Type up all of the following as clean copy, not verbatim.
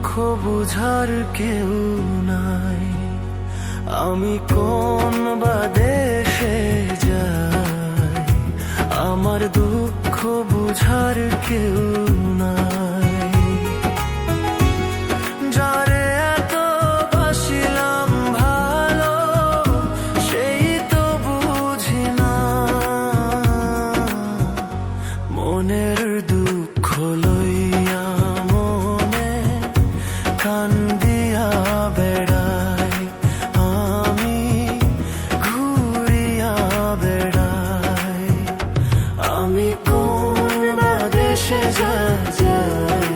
দুঃখ বুঝার কেউ নাই। আমি কোন বা দেশে যাই, আমার দুঃখ বুঝার কেউ নাই। যারে এত বাসিলাম ভালো, সেই তো বুঝি না মনের দুঃখ লইয়া মনে কান্দিয়া বেড়াই, আমি ঘুরিয়া বেড়াই। আমি কোন বা দেশে যাই,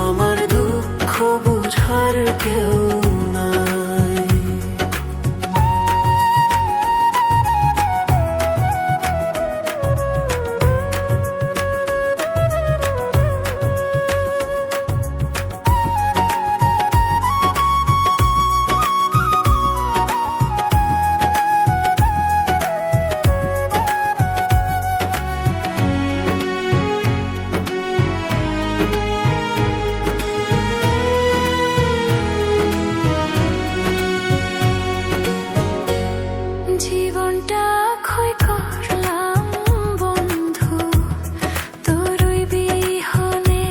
আমার দুঃখ বুঝার কেউ নাই। জীবনটা ক্ষয় করলাম বন্ধু তোরই বিহনে,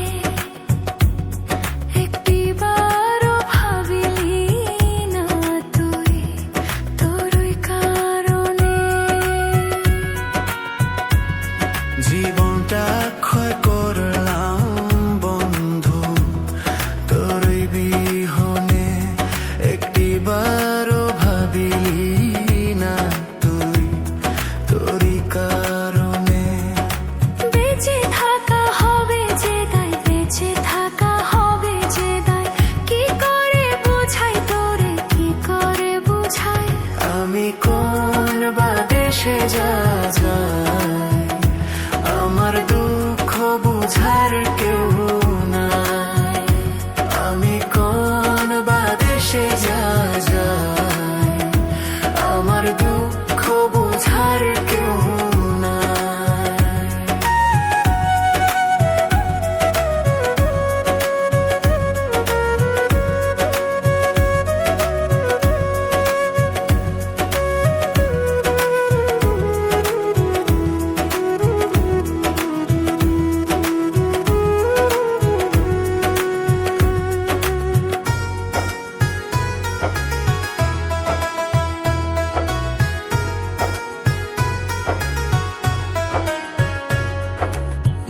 একটিবারও ভাবিলি না তুই তোরই কারণে। জীবনটা ক্ষয় করলাম বন্ধু তোরই বিহনে, একটিবারও ভাবিলি না তুই তোরই কারণে। বেঁচে থাকা হবে যে দায়, বেঁচে থাকা হবে যে দায়, কি করে বুঝাই তোরে, কি করে বুঝাই। আমি কোন বা দেশে যাই, আমার দুঃখ বুঝার কেউ নাই। আমি কোন বা দেশে যাই, আমার দুঃখ বুঝার কেউ নাই।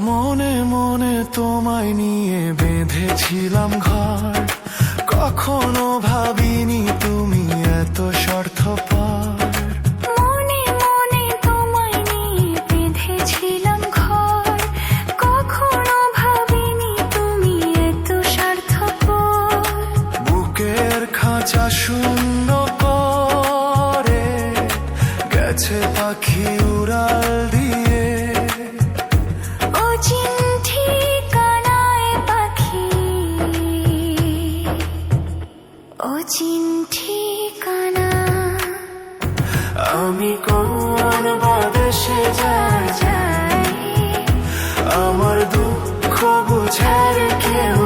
মনে মনে তোমায় নিয়ে বেঁধেছিলাম ঘর, কখনো ভাবিনি তুমি এত স্বার্থপর। মনে মনে তোমায় নিয়ে বেঁধেছিলাম ঘর, কখনো ভাবিনি তুমি এত স্বার্থপর। বুকের খাঁচা শূন্য করে গেছে পাখি উড়াল দিয়ে। অচিন ঠিকানায় পাখি, অচিন ঠিকানা। আমি কোন বা দেশে যাই, আমার দুঃখ বুঝার কেউ